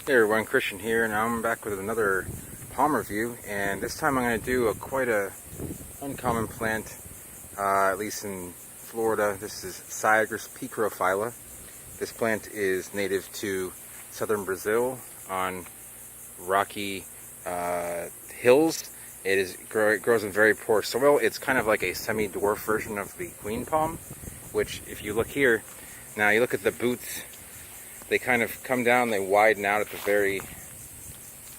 Hey everyone, Christian here, and I'm back with another palm review. And this time I'm going to do quite a uncommon plant, at least in Florida. This is Syagrus picrophylla. This plant is native to southern Brazil on rocky hills. It grows in very poor soil. It's kind of like a semi-dwarf version of the queen palm, which if you look here, now you look at the boots, they kind of come down, they widen out at the very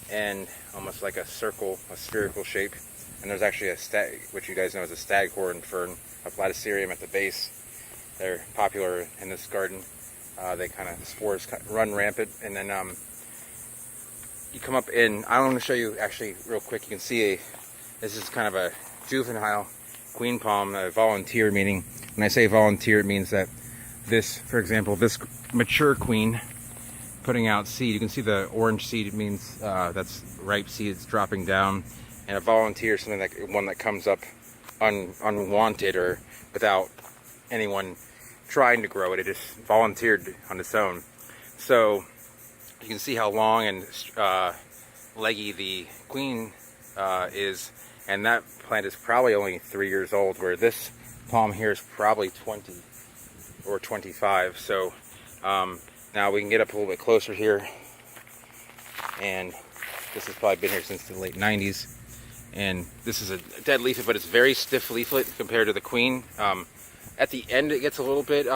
end, almost like a circle, a spherical shape. And there's actually which you guys know is a staghorn fern, a platycerium at the base. They're popular in this garden. The spores run rampant, and then you come up in. I want to show you actually real quick. You can see this is kind of a juvenile queen palm, a volunteer, meaning when I say volunteer, it means that this, for example, this mature queen putting out seed. You can see the orange seed. It means that's ripe seed. It's dropping down. And a volunteer is something like one that comes up unwanted or without anyone trying to grow it. It just volunteered on its own. So you can see how long and leggy the queen is, and that plant is probably only 3 years old, where this palm here is probably 20 or 25. So now we can get up a little bit closer here, and this has probably been here since the late 90s. And this is a dead leaflet, but it's very stiff leaflet compared to the queen. At the end it gets a little bit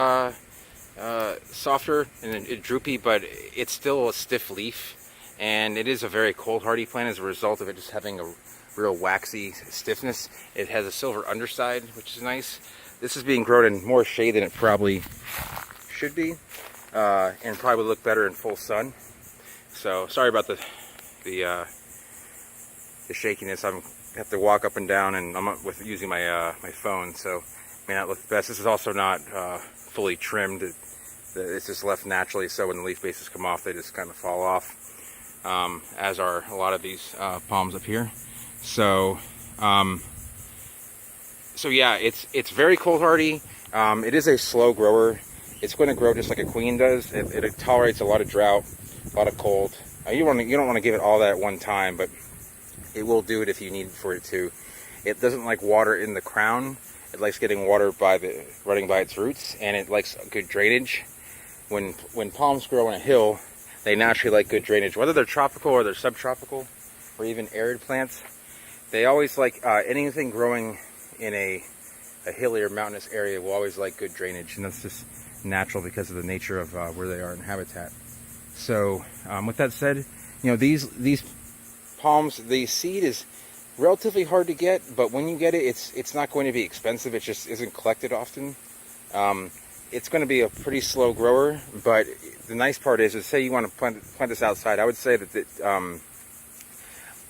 softer and droopy, but it's still a stiff leaf, and it is a very cold hardy plant as a result of it just having a real waxy stiffness. It has a silver underside, which is nice. This is being grown in more shade than it probably should be, and probably would look better in full sun. So sorry about the shakiness. I have to walk up and down, and I'm using my my phone, so it may not look the best. This is also not fully trimmed. It's just left naturally, so when the leaf bases come off, they just kind of fall off, as are a lot of these palms up here. So yeah, it's very cold hardy. It is a slow grower. It's going to grow just like a queen does. It tolerates a lot of drought, a lot of cold. You don't want to give it all that at one time, but it will do it if you need for it to. It doesn't like water in the crown. It likes getting water running by its roots, and it likes good drainage. When palms grow on a hill, they naturally like good drainage, whether they're tropical or they're subtropical or even arid plants. They always like anything growing in a hilly or mountainous area will always like good drainage, and that's just natural because of the nature of where they are in habitat. So with that said, you know, these palms, the seed is relatively hard to get, but when you get it, it's not going to be expensive. It just isn't collected often. It's going to be a pretty slow grower, but the nice part is say you want to plant this outside. I would say that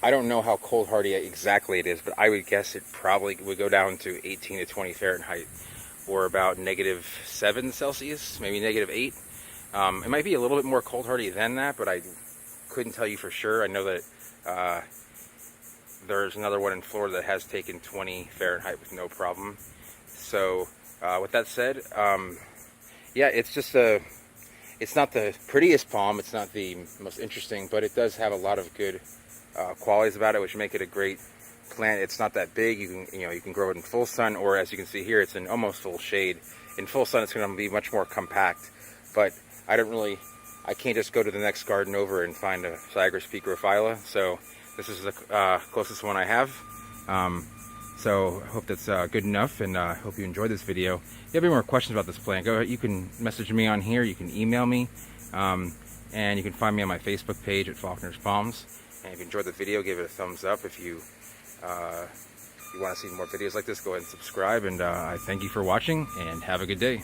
I don't know how cold hardy exactly it is, but I would guess it probably would go down to 18 to 20 Fahrenheit, or about -7 Celsius, maybe -8. It might be a little bit more cold hardy than that, but I couldn't tell you for sure. I know that there's another one in Florida that has taken 20 Fahrenheit with no problem. So with that said, yeah, it's just it's not the prettiest palm, it's not the most interesting, but it does have a lot of good qualities about it, which make it a great plant. It's not that big. You can grow it in full sun, or as you can see here, it's in almost full shade. In full sun, it's going to be much more compact. But I can't just go to the next garden over and find a Syagrus picrophylla. So this is the closest one I have. So I hope that's good enough, and I hope you enjoyed this video. If you have any more questions about this plant, go ahead. You can message me on here. You can email me, and you can find me on my Facebook page at Faulkner's Palms. And if you enjoyed the video, give it a thumbs up. If you want to see more videos like this, go ahead and subscribe. And I thank you for watching, and have a good day.